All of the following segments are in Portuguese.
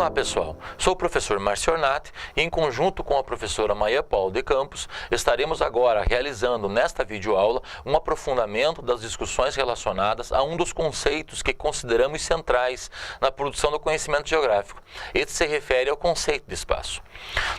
Olá pessoal, sou o professor Márcio Ornati e em conjunto com a professora Maia Paula de Campos estaremos agora realizando nesta videoaula um aprofundamento das discussões relacionadas a um dos conceitos que consideramos centrais na produção do conhecimento geográfico. Este se refere ao conceito de espaço.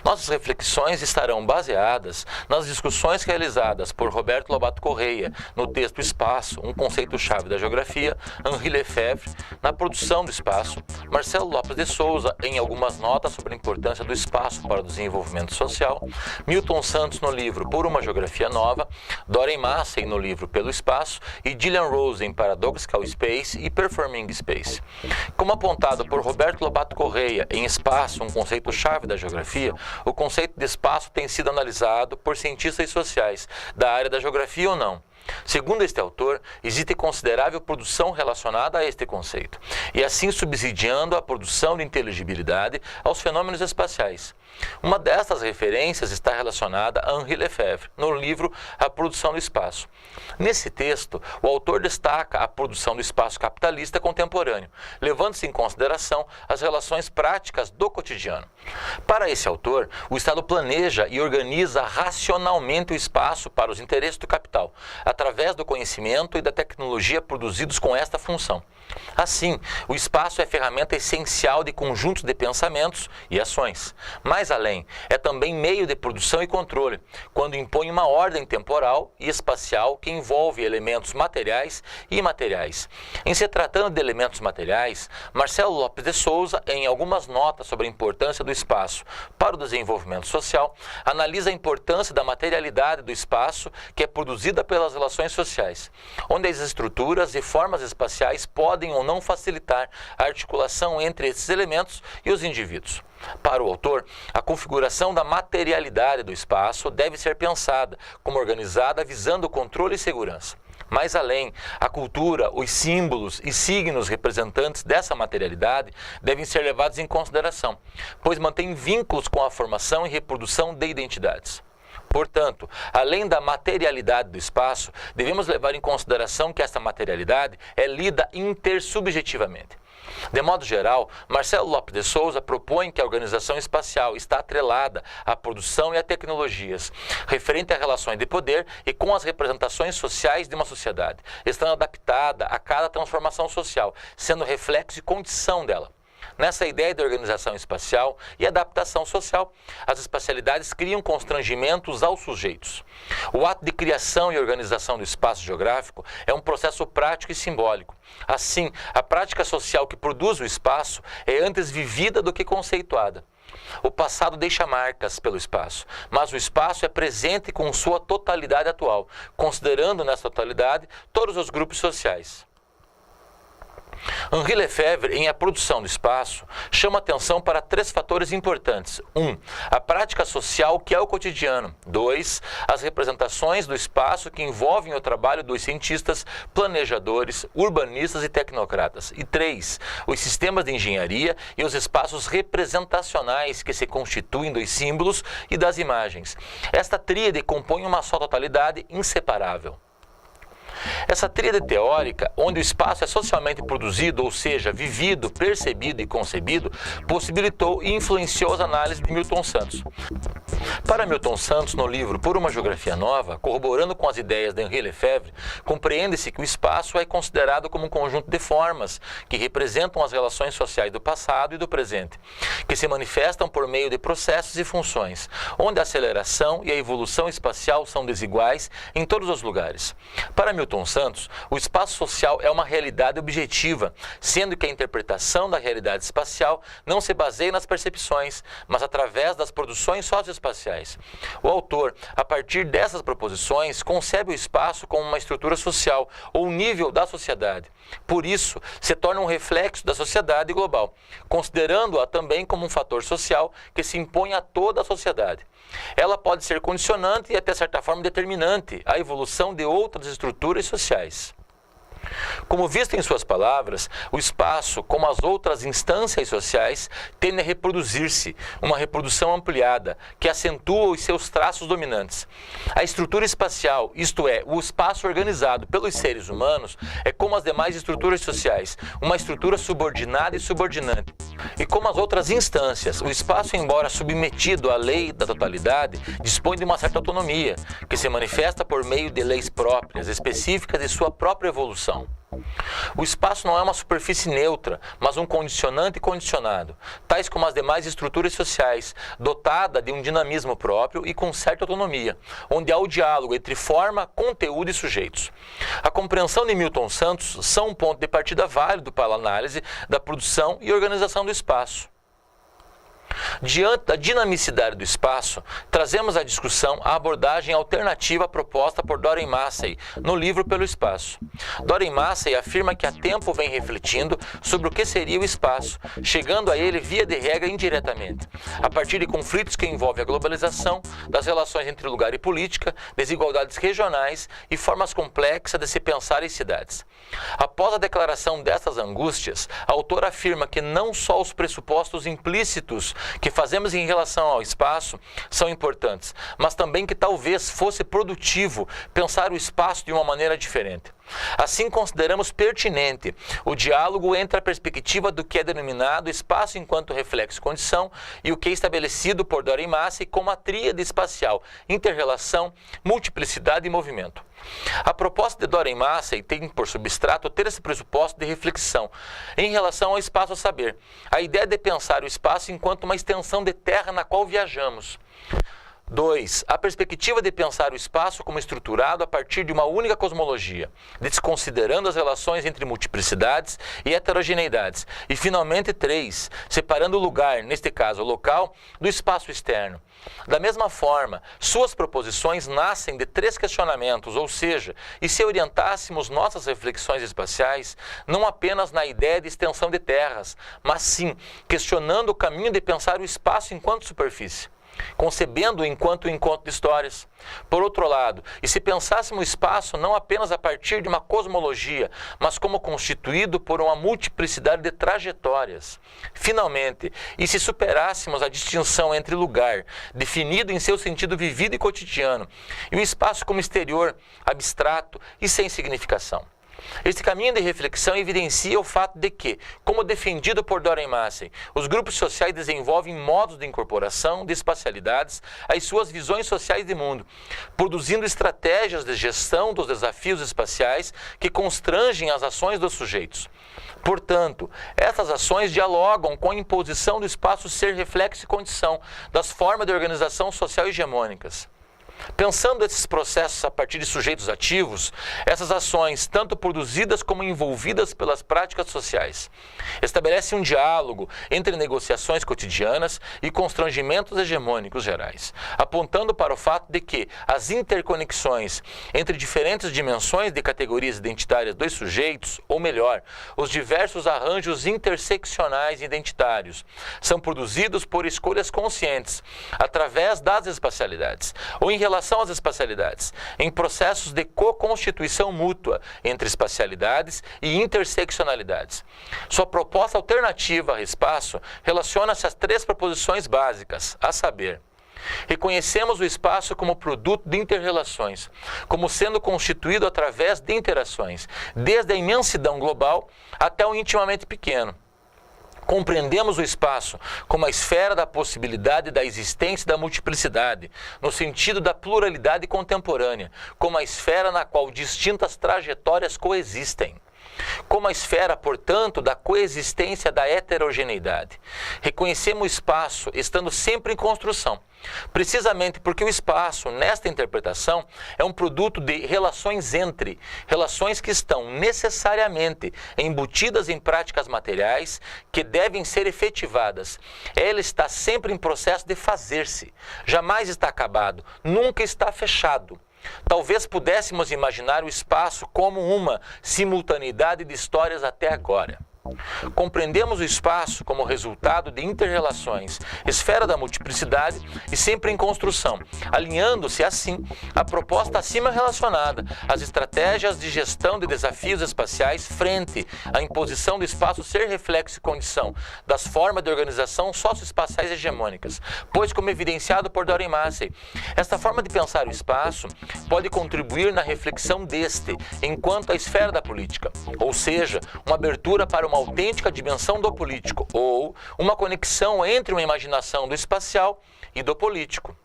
Nossas reflexões estarão baseadas nas discussões realizadas por Roberto Lobato Correia no texto Espaço, um conceito-chave da geografia, Henri Lefebvre, na produção do espaço, Marcelo Lopes de Souza em algumas notas sobre a importância do espaço para o desenvolvimento social, Milton Santos no livro Por uma Geografia Nova, Doreen Massey no livro Pelo Espaço e Gillian Rose em Paradoxical Space e Performing Space. Como apontado por Roberto Lobato Correia em Espaço, um conceito-chave da geografia, o conceito de espaço tem sido analisado por cientistas sociais da área da geografia ou não. Segundo este autor, existe considerável produção relacionada a este conceito, e assim subsidiando a produção de inteligibilidade aos fenômenos espaciais. Uma destas referências está relacionada a Henri Lefebvre, no livro A Produção do Espaço. Nesse texto, o autor destaca a produção do espaço capitalista contemporâneo, levando-se em consideração as relações práticas do cotidiano. Para esse autor, o Estado planeja e organiza racionalmente o espaço para os interesses do capital, através do conhecimento e da tecnologia produzidos com esta função. Assim, o espaço é ferramenta essencial de conjuntos de pensamentos e ações. Mais além, é também meio de produção e controle, quando impõe uma ordem temporal e espacial que envolve elementos materiais e imateriais. Em se tratando de elementos materiais, Marcelo Lopes de Souza, em algumas notas sobre a importância do espaço para o desenvolvimento social, analisa a importância da materialidade do espaço que é produzida pelas relações sociais, onde as estruturas e formas espaciais podem ou não facilitar a articulação entre esses elementos e os indivíduos. Para o autor, a configuração da materialidade do espaço deve ser pensada como organizada visando controle e segurança. Mais além, a cultura, os símbolos e signos representantes dessa materialidade devem ser levados em consideração, pois mantêm vínculos com a formação e reprodução de identidades. Portanto, além da materialidade do espaço, devemos levar em consideração que esta materialidade é lida intersubjetivamente. De modo geral, Marcelo Lopes de Souza propõe que a organização espacial está atrelada à produção e a tecnologias, referente a relações de poder e com as representações sociais de uma sociedade, estando adaptada a cada transformação social, sendo reflexo e condição dela. Nessa ideia de organização espacial e adaptação social, as espacialidades criam constrangimentos aos sujeitos. O ato de criação e organização do espaço geográfico é um processo prático e simbólico. Assim, a prática social que produz o espaço é antes vivida do que conceituada. O passado deixa marcas pelo espaço, mas o espaço é presente com sua totalidade atual, considerando nessa totalidade todos os grupos sociais. Henri Lefebvre, em A Produção do Espaço, chama atenção para três fatores importantes. 1. A prática social que é o cotidiano. 2. As representações do espaço que envolvem o trabalho dos cientistas, planejadores, urbanistas e tecnocratas. E 3. Os sistemas de engenharia e os espaços representacionais que se constituem dos símbolos e das imagens. Esta tríade compõe uma só totalidade inseparável. Essa tríade teórica, onde o espaço é socialmente produzido, ou seja, vivido, percebido e concebido, possibilitou e influenciou as análises de Milton Santos. Para Milton Santos, no livro Por uma Geografia Nova, corroborando com as ideias de Henri Lefebvre, compreende-se que o espaço é considerado como um conjunto de formas que representam as relações sociais do passado e do presente, que se manifestam por meio de processos e funções, onde a aceleração e a evolução espacial são desiguais em todos os lugares. Para Milton Santos, o espaço social é uma realidade objetiva, sendo que a interpretação da realidade espacial não se baseia nas percepções, mas através das produções socioespaciais. O autor, a partir dessas proposições, concebe o espaço como uma estrutura social ou nível da sociedade. Por isso, se torna um reflexo da sociedade global, considerando-a também como um fator social que se impõe a toda a sociedade. Ela pode ser condicionante e até certa forma determinante à evolução de outras estruturas sociais. Como visto em suas palavras, o espaço, como as outras instâncias sociais, tende a reproduzir-se, uma reprodução ampliada, que acentua os seus traços dominantes. A estrutura espacial, isto é, o espaço organizado pelos seres humanos, é como as demais estruturas sociais, uma estrutura subordinada e subordinante. E como as outras instâncias, o espaço, embora submetido à lei da totalidade, dispõe de uma certa autonomia, que se manifesta por meio de leis próprias, específicas de sua própria evolução. O espaço não é uma superfície neutra, mas um condicionante e condicionado, tais como as demais estruturas sociais, dotada de um dinamismo próprio e com certa autonomia, onde há o diálogo entre forma, conteúdo e sujeitos. A compreensão de Milton Santos são um ponto de partida válido para a análise da produção e organização do espaço. Diante da dinamicidade do espaço, trazemos à discussão a abordagem alternativa proposta por Doren Massey no livro Pelo Espaço. Doren Massey afirma que há tempo vem refletindo sobre o que seria o espaço, chegando a ele via de regra indiretamente, a partir de conflitos que envolvem a globalização, das relações entre lugar e política, desigualdades regionais e formas complexas de se pensar em cidades. Após a declaração destas angústias, a autora afirma que não só os pressupostos implícitos que fazemos em relação ao espaço são importantes, mas também que talvez fosse produtivo pensar o espaço de uma maneira diferente. Assim, consideramos pertinente o diálogo entre a perspectiva do que é denominado espaço enquanto reflexo-condição e o que é estabelecido por Doren Massey como a tríade espacial, interrelação, multiplicidade e movimento. A proposta de Doren Massey tem por substrato ter esse pressuposto de reflexão em relação ao espaço a saber, a ideia de pensar o espaço enquanto uma extensão de terra na qual viajamos. 2. A perspectiva de pensar o espaço como estruturado a partir de uma única cosmologia, desconsiderando as relações entre multiplicidades e heterogeneidades. E, finalmente, 3. Separando o lugar, neste caso o local, do espaço externo. Da mesma forma, suas proposições nascem de 3 questionamentos, ou seja, e se orientássemos nossas reflexões espaciais não apenas na ideia de extensão de terras, mas sim questionando o caminho de pensar o espaço enquanto superfície, concebendo-o enquanto encontro de histórias. Por outro lado, e se pensássemos o espaço não apenas a partir de uma cosmologia, mas como constituído por uma multiplicidade de trajetórias. Finalmente, e se superássemos a distinção entre lugar, definido em seu sentido vivido e cotidiano, e o espaço como exterior, abstrato e sem significação. Este caminho de reflexão evidencia o fato de que, como defendido por Doren Massey, os grupos sociais desenvolvem modos de incorporação de espacialidades às suas visões sociais de mundo, produzindo estratégias de gestão dos desafios espaciais que constrangem as ações dos sujeitos. Portanto, essas ações dialogam com a imposição do espaço ser reflexo e condição das formas de organização social hegemônicas. Pensando esses processos a partir de sujeitos ativos, essas ações, tanto produzidas como envolvidas pelas práticas sociais, estabelecem um diálogo entre negociações cotidianas e constrangimentos hegemônicos gerais, apontando para o fato de que as interconexões entre diferentes dimensões de categorias identitárias dos sujeitos, ou melhor, os diversos arranjos interseccionais identitários, são produzidos por escolhas conscientes, através das espacialidades, ou em relação às espacialidades, em processos de co-constituição mútua entre espacialidades e interseccionalidades. Sua proposta alternativa ao espaço relaciona-se às 3 proposições básicas, a saber: reconhecemos o espaço como produto de interrelações, como sendo constituído através de interações, desde a imensidão global até o intimamente pequeno. Compreendemos o espaço como a esfera da possibilidade da existência e da multiplicidade, no sentido da pluralidade contemporânea, como a esfera na qual distintas trajetórias coexistem. Como a esfera, portanto, da coexistência da heterogeneidade. Reconhecemos o espaço estando sempre em construção, precisamente porque o espaço, nesta interpretação, é um produto de relações entre, relações que estão necessariamente embutidas em práticas materiais que devem ser efetivadas. Ela está sempre em processo de fazer-se, jamais está acabado, nunca está fechado. Talvez pudéssemos imaginar o espaço como uma simultaneidade de histórias até agora. Compreendemos o espaço como resultado de inter-relações, esfera da multiplicidade e sempre em construção, alinhando-se assim à proposta acima relacionada às estratégias de gestão de desafios espaciais frente à imposição do espaço ser reflexo e condição das formas de organização socioespaciais hegemônicas, pois, como evidenciado por Doran Massey, esta forma de pensar o espaço pode contribuir na reflexão deste enquanto a esfera da política, ou seja, uma abertura para uma autêntica dimensão do político ou uma conexão entre uma imaginação do espacial e do político.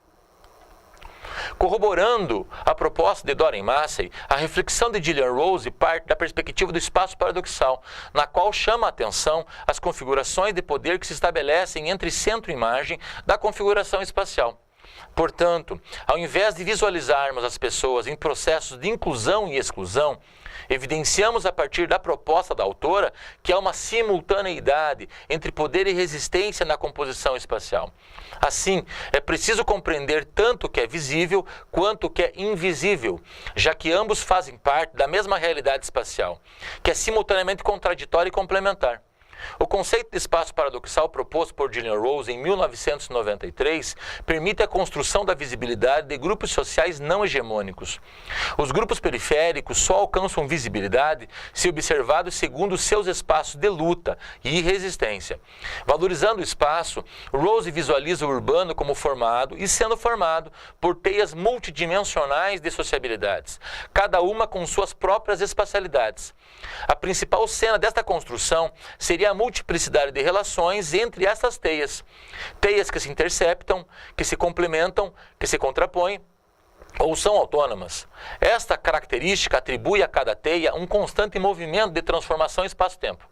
Corroborando a proposta de Doran Massey, a reflexão de Gillian Rose parte da perspectiva do espaço paradoxal, na qual chama a atenção as configurações de poder que se estabelecem entre centro e margem da configuração espacial. Portanto, ao invés de visualizarmos as pessoas em processos de inclusão e exclusão, evidenciamos a partir da proposta da autora que há uma simultaneidade entre poder e resistência na composição espacial. Assim, é preciso compreender tanto o que é visível quanto o que é invisível, já que ambos fazem parte da mesma realidade espacial, que é simultaneamente contraditória e complementar. O conceito de espaço paradoxal proposto por Gillian Rose em 1993 permite a construção da visibilidade de grupos sociais não hegemônicos. Os grupos periféricos só alcançam visibilidade se observados segundo seus espaços de luta e resistência. Valorizando o espaço, Rose visualiza o urbano como formado e sendo formado por teias multidimensionais de sociabilidades, cada uma com suas próprias espacialidades. A principal cena desta construção seria a multiplicidade de relações entre essas teias. Teias que se interceptam, que se complementam, que se contrapõem ou são autônomas. Esta característica atribui a cada teia um constante movimento de transformação espaço-tempo.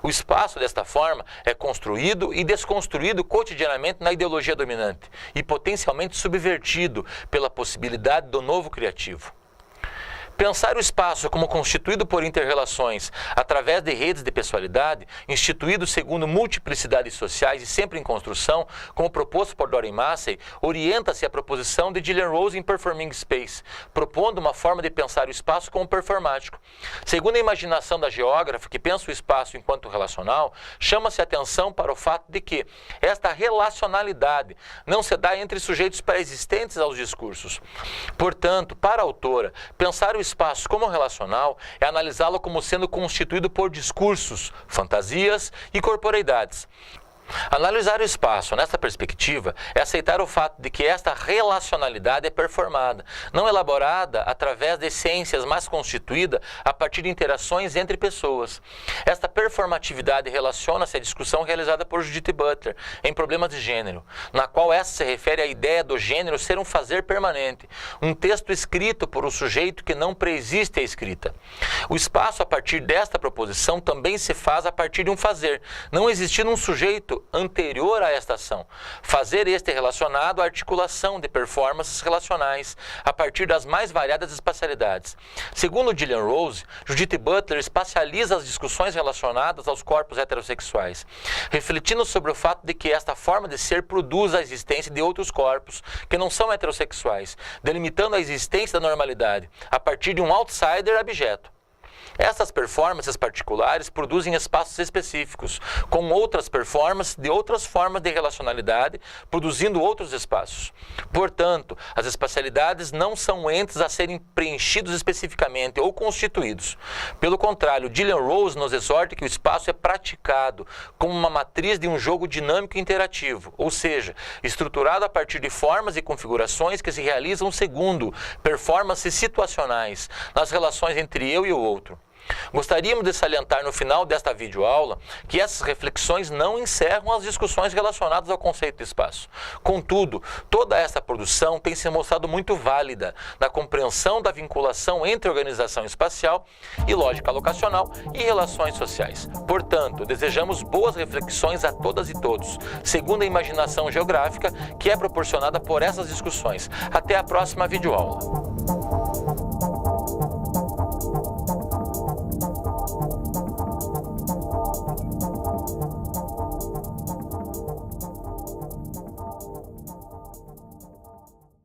O espaço, desta forma, é construído e desconstruído cotidianamente na ideologia dominante e potencialmente subvertido pela possibilidade do novo criativo. Pensar o espaço como constituído por inter-relações através de redes de pessoalidade, instituídos segundo multiplicidades sociais e sempre em construção, como proposto por Doran Massey, orienta-se à proposição de Gillian Rose em Performing Space, propondo uma forma de pensar o espaço como performático. Segundo a imaginação da geógrafa, que pensa o espaço enquanto relacional, chama-se a atenção para o fato de que esta relacionalidade não se dá entre sujeitos pré-existentes aos discursos. Portanto, para a autora, pensar o espaço como relacional é analisá-lo como sendo constituído por discursos, fantasias e corporeidades. Analisar o espaço nesta perspectiva é aceitar o fato de que esta relacionalidade é performada, não elaborada através de ciências, mas constituída a partir de interações entre pessoas. Esta performatividade relaciona-se à discussão realizada por Judith Butler em Problemas de Gênero, na qual essa se refere à ideia do gênero ser um fazer permanente, um texto escrito por um sujeito que não preexiste à escrita. O espaço, a partir desta proposição, também se faz a partir de um fazer, não existindo um sujeito anterior a esta ação. Fazer este relacionado à articulação de performances relacionais a partir das mais variadas espacialidades. Segundo Gillian Rose, Judith Butler espacializa as discussões relacionadas aos corpos heterossexuais, refletindo sobre o fato de que esta forma de ser produz a existência de outros corpos que não são heterossexuais, delimitando a existência da normalidade a partir de um outsider abjeto. Essas performances particulares produzem espaços específicos, com outras performances de outras formas de relacionalidade, produzindo outros espaços. Portanto, as espacialidades não são entes a serem preenchidos especificamente ou constituídos. Pelo contrário, Gillian Rose nos exorta que o espaço é praticado como uma matriz de um jogo dinâmico e interativo, ou seja, estruturado a partir de formas e configurações que se realizam segundo performances situacionais, nas relações entre eu e o outro. Gostaríamos de salientar no final desta videoaula que essas reflexões não encerram as discussões relacionadas ao conceito de espaço. Contudo, toda essa produção tem se mostrado muito válida na compreensão da vinculação entre organização espacial e lógica locacional e relações sociais. Portanto, desejamos boas reflexões a todas e todos, segundo a imaginação geográfica que é proporcionada por essas discussões. Até a próxima videoaula.